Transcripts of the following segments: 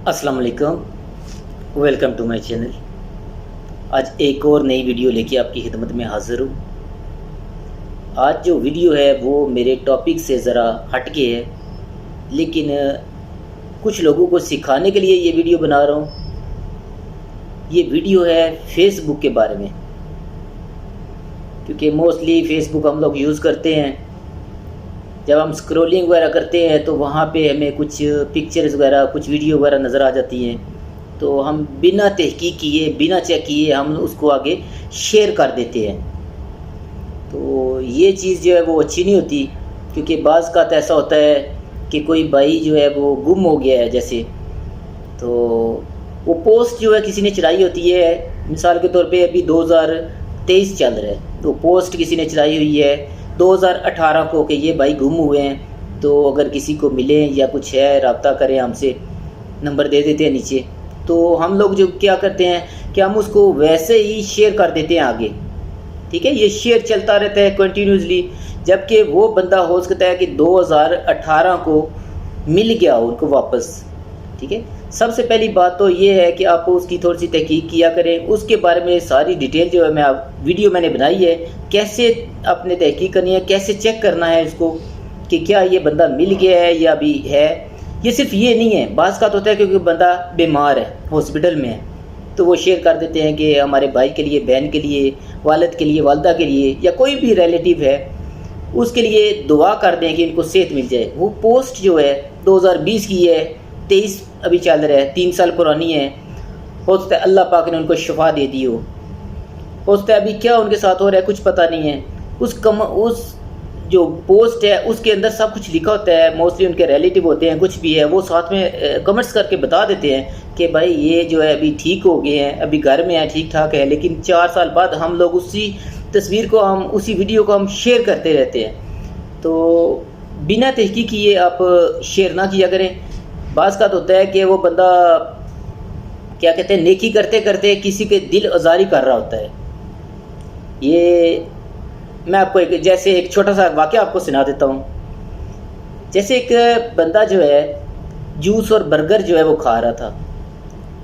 अस्सलाम वालेकुम। Welcome to my channel. आज एक और नई वीडियो लेके आपकी खिदमत में हाज़िर हूँ। आज जो वीडियो है वो मेरे टॉपिक से ज़रा हट के है, लेकिन कुछ लोगों को सिखाने के लिए ये वीडियो बना रहा हूँ। ये वीडियो है फेसबुक के बारे में, क्योंकि मोस्टली फेसबुक हम लोग यूज़ करते हैं। जब हम स्क्रॉलिंग वगैरह करते हैं तो वहाँ पे हमें कुछ पिक्चर्स वगैरह, कुछ वीडियो वगैरह नज़र आ जाती हैं, तो हम बिना तहकीक किए, बिना चेक किए हम उसको आगे शेयर कर देते हैं। तो ये चीज़ जो है वो अच्छी नहीं होती, क्योंकि बाज़ का ऐसा होता है कि कोई भाई जो है वो गुम हो गया है जैसे, तो वो पोस्ट जो है किसी ने चलाई होती है। मिसाल के तौर पे अभी 2023 चल रहा है, तो पोस्ट किसी ने चलाई हुई है 2018 को कि ये भाई गुम हुए हैं, तो अगर किसी को मिले या कुछ है रब्ता करें हमसे, नंबर दे देते हैं नीचे। तो हम लोग जो क्या करते हैं कि हम उसको वैसे ही शेयर कर देते हैं आगे, ठीक है। ये शेयर चलता रहता है कंटिन्यूसली, जबकि वो बंदा हो सकता है कि 2018 को मिल गया हो उनको वापस, ठीक है। सबसे पहली बात तो ये है कि आप उसकी थोड़ी सी तहकीक किया करें, उसके बारे में सारी डिटेल जो है वीडियो मैंने बनाई है, कैसे आपने तहकीक करनी है, कैसे चेक करना है इसको कि क्या ये बंदा मिल गया है या अभी है। ये सिर्फ ये नहीं है, बाज़ का तो होता है क्योंकि बंदा बीमार है, हॉस्पिटल में है, तो वो शेयर कर देते हैं कि हमारे भाई के लिए, बहन के लिए, वालिद के लिए, वालदा के लिए, या कोई भी रिलेटिव है उसके लिए दुआ कर दें कि इनको सेहत मिल जाए। वो पोस्ट जो है 2020 की है, 23 अभी चल रहा है, 3 साल पुरानी है। हो सकता है अल्लाह पाक ने उनको शिफा दे दी हो सकता है अभी क्या उनके साथ हो रहा है कुछ पता नहीं है। उस जो पोस्ट है उसके अंदर सब कुछ लिखा होता है, मोस्टली उनके रिलेटिव होते हैं, कुछ भी है वो साथ में कमेंट्स करके बता देते हैं कि भाई ये जो है अभी ठीक हो गए हैं, अभी घर में है, ठीक ठाक है। लेकिन 4 साल बाद हम लोग उसी तस्वीर को, हम उसी वीडियो को हम शेयर करते रहते हैं। तो बिना तहकीक किए आप शेयर ना किया करें। बाज़ का तो होता है कि वो बंदा क्या कहते हैं, नेकी करते करते किसी के दिल आज़ारी कर रहा होता है। ये मैं आपको एक छोटा सा वाक़या आपको सुना देता हूँ। जैसे एक बंदा जो है जूस और बर्गर जो है वो खा रहा था,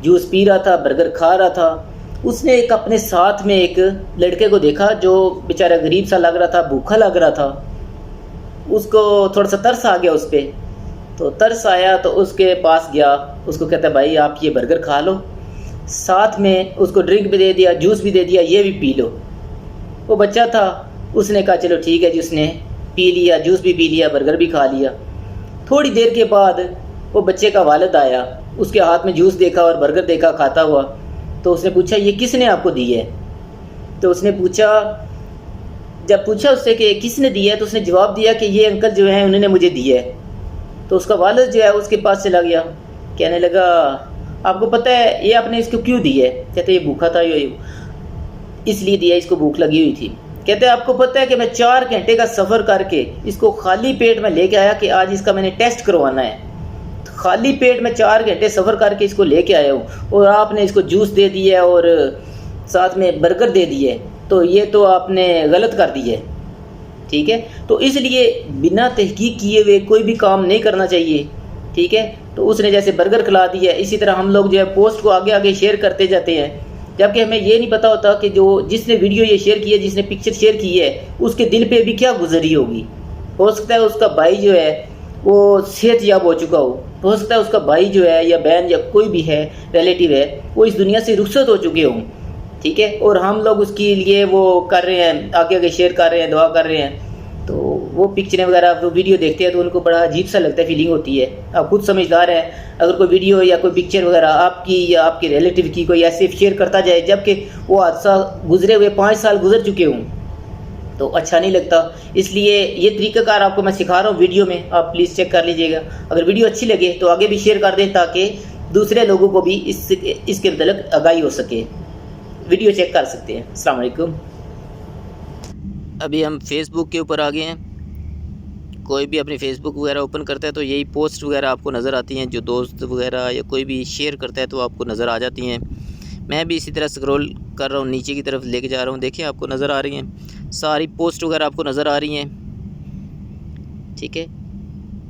जूस पी रहा था, बर्गर खा रहा था। उसने एक अपने साथ में एक लड़के को देखा जो बेचारा गरीब सा लग रहा था, भूखा लग रहा था। उसको थोड़ा सा तरस आ गया उस पर, तो तरस आया तो उसके पास गया, उसको कहता है भाई आप ये बर्गर खा लो, साथ में उसको ड्रिंक भी दे दिया, जूस भी दे दिया, ये भी पी लो। वो बच्चा था, उसने कहा चलो ठीक है जी, उसने पी लिया, जूस भी पी लिया, बर्गर भी खा लिया। थोड़ी देर के बाद वो बच्चे का वालिद आया, उसके हाथ में जूस देखा और बर्गर देखा खाता हुआ, तो उसने पूछा ये किसने आपको दी है। तो उसने पूछा, जब पूछा उससे कि किसने दिया है, तो उसने जवाब दिया कि ये अंकल जो हैं उन्होंने मुझे दिया है। तो उसका वालिद जो है उसके पास चला गया, कहने लगा आपको पता है ये आपने इसको क्यों दिया है। कहते ये भूखा था, ये इसलिए दिया, इसको भूख लगी हुई थी। कहते हैं आपको पता है कि मैं 4 घंटे का सफ़र करके इसको खाली पेट में लेके आया कि आज इसका मैंने टेस्ट करवाना है। तो खाली पेट में 4 घंटे सफ़र करके इसको लेके आया हूँ, और आपने इसको जूस दे दिया और साथ में बर्गर दे दिए, तो ये तो आपने गलत कर दिया है, ठीक है। तो इसलिए बिना तहकीक किए हुए कोई भी काम नहीं करना चाहिए, ठीक है। तो उसने जैसे बर्गर खिला दिया, इसी तरह हम लोग जो है पोस्ट को आगे आगे शेयर करते जाते हैं, जबकि हमें ये नहीं पता होता कि जो जिसने वीडियो ये शेयर की है, जिसने पिक्चर शेयर की है, उसके दिल पे भी क्या गुजरी होगी। हो सकता है उसका भाई जो है वो सेहतयाब हो चुका हो सकता है उसका भाई जो है या बहन या कोई भी है रिलेटिव है वो इस दुनिया से रुखसत हो चुके हों, ठीक है। और हम लोग उसके लिए वो कर रहे हैं, आगे आगे शेयर कर रहे हैं, दुआ कर रहे हैं। तो वो पिक्चरें वगैरह वो वीडियो देखते हैं तो उनको बड़ा अजीब सा लगता है, फीलिंग होती है। आप खुद समझदार हैं, अगर कोई वीडियो या कोई पिक्चर वगैरह आपकी या आपके रिलेटिव की कोई ऐसे शेयर करता जाए जबकि वो हादसा गुजरे हुए 5 साल गुजर चुके हों, तो अच्छा नहीं लगता। इसलिए ये तरीक़ाकार आपको मैं सिखा रहा हूँ वीडियो में, आप प्लीज़ चेक कर लीजिएगा। अगर वीडियो अच्छी लगे तो आगे भी शेयर कर दें ताकि दूसरे लोगों को भी इसके मतलब आगाही हो सके। वीडियो चेक कर सकते हैं। अस्सलाम वालेकुम। अभी हम फेसबुक के ऊपर आ गए हैं। कोई भी अपनी फेसबुक वगैरह ओपन करता है तो यही पोस्ट वगैरह आपको नज़र आती हैं, जो दोस्त वगैरह या कोई भी शेयर करता है तो आपको नज़र आ जाती हैं। मैं भी इसी तरह स्क्रॉल कर रहा हूँ, नीचे की तरफ लेके जा रहा हूँ, देखिए आपको नज़र आ रही हैं सारी पोस्ट वगैरह आपको नज़र आ रही हैं, ठीक है।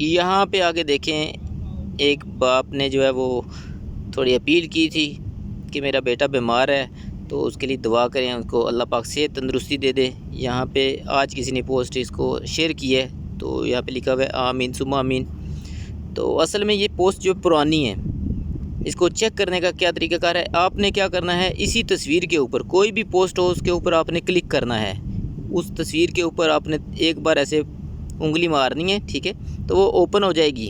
यहाँ पे आगे देखें, एक बाप ने जो है वो थोड़ी अपील की थी कि मेरा बेटा बीमार है तो उसके लिए दुआ करें, उसको अल्लाह पाक सेहत तंदुरुस्ती दे दे। यहाँ पे आज किसी ने पोस्ट इसको शेयर की है तो यहाँ पे लिखा हुआ है आमीन सुम्मा आमीन। तो असल में ये पोस्ट जो पुरानी है, इसको चेक करने का क्या तरीक़ाकार है, आपने क्या करना है, इसी तस्वीर के ऊपर कोई भी पोस्ट हो उसके ऊपर आपने क्लिक करना है। उस तस्वीर के ऊपर आपने एक बार ऐसे उंगली मारनी है, ठीक है, तो वो ओपन हो जाएगी,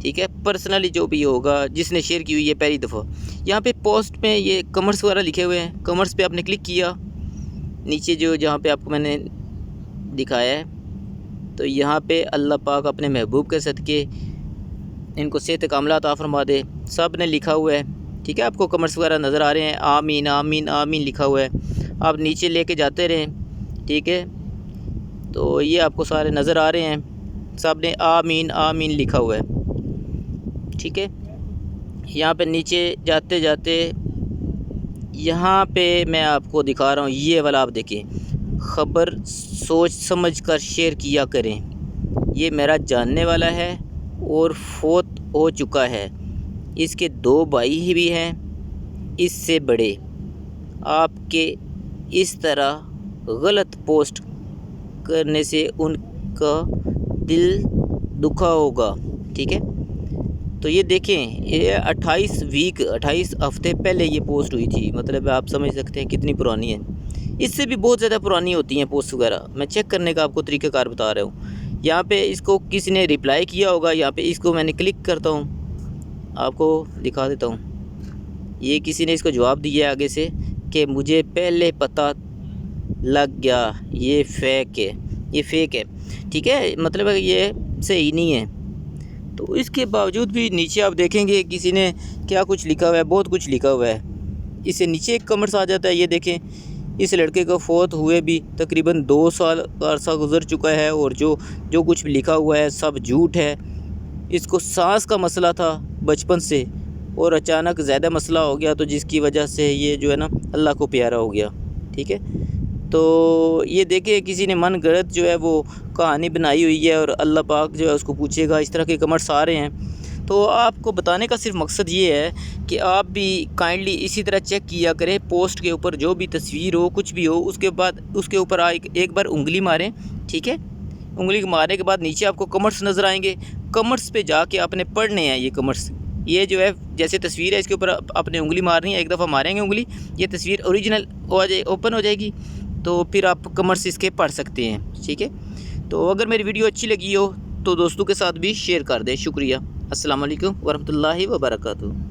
ठीक है। पर्सनली जो भी होगा जिसने शेयर की हुई है पहली दफ़ा, यहाँ पे पोस्ट में ये कमर्स वगैरह लिखे हुए हैं, कमर्स पे आपने क्लिक किया, नीचे जो जहाँ पे आपको मैंने दिखाया है, तो यहाँ पे अल्लाह पाक अपने महबूब के सदक़े इनको सेहत कामला अता फरमा दे, सब ने लिखा हुआ है, ठीक है। आपको कमर्स वगैरह नज़र आ रहे हैं, आमीन आमीन आमीन लिखा हुआ है, आप नीचे लेके जाते रहें, ठीक है। तो ये आपको सारे नज़र आ रहे हैं, सब ने आमीन आमीन लिखा हुआ है, ठीक है। यहाँ पे नीचे जाते जाते यहाँ पे मैं आपको दिखा रहा हूँ, ये वाला आप देखें, ख़बर सोच समझ कर शेयर किया करें। ये मेरा जानने वाला है और फोत हो चुका है, इसके 2 भाई भी हैं इससे बड़े। आपके इस तरह गलत पोस्ट करने से उनका दिल दुखा होगा, ठीक है। तो ये देखें, ये 28 हफ़्ते पहले ये पोस्ट हुई थी, मतलब आप समझ सकते हैं कितनी पुरानी है। इससे भी बहुत ज़्यादा पुरानी होती हैं पोस्ट वगैरह, मैं चेक करने का आपको तरीक़ाकार बता रहा हूँ। यहाँ पे इसको किसी ने रिप्लाई किया होगा, यहाँ पे इसको मैंने क्लिक करता हूँ, आपको दिखा देता हूँ। ये किसी ने इसको जवाब दिया है आगे से कि मुझे पहले पता लग गया ये फेक है, ये फेक है, ठीक है, मतलब ये सही नहीं है। तो इसके बावजूद भी नीचे आप देखेंगे किसी ने क्या कुछ लिखा हुआ है, बहुत कुछ लिखा हुआ है। इससे नीचे एक कमेंट्स आ जाता है, ये देखें, इस लड़के को फौत हुए भी तकरीबन 2 साल का अरसा गुजर चुका है और जो कुछ भी लिखा हुआ है सब झूठ है। इसको सांस का मसला था बचपन से और अचानक ज़्यादा मसला हो गया, तो जिसकी वजह से ये जो है ना अल्लाह को प्यारा हो गया, ठीक है। तो ये देखिए किसी ने मन गढ़ंत जो है वो कहानी बनाई हुई है और अल्लाह पाक जो है उसको पूछेगा, इस तरह के कमेंट्स आ रहे हैं। तो आपको बताने का सिर्फ मकसद ये है कि आप भी काइंडली इसी तरह चेक किया करें, पोस्ट के ऊपर जो भी तस्वीर हो कुछ भी हो उसके बाद उसके ऊपर एक बार उंगली मारें, ठीक है। उंगली मारने के बाद नीचे आपको कमेंट्स नज़र आएंगे, कमेंट्स पे जाके आपने पढ़ने हैं ये कमेंट्स। ये जो है जैसे तस्वीर है इसके ऊपर आपने उंगली मारनी है, एक दफ़ा मारेंगे उंगली, ये तस्वीर ओरिजिनल ओपन हो जाएगी, तो फिर आप कमेंट्स इसके पढ़ सकते हैं, ठीक है। तो अगर मेरी वीडियो अच्छी लगी हो तो दोस्तों के साथ भी शेयर कर दें। शुक्रिया। अस्सलाम वालेकुम वरहमतुल्लाहि वबरकातुहू।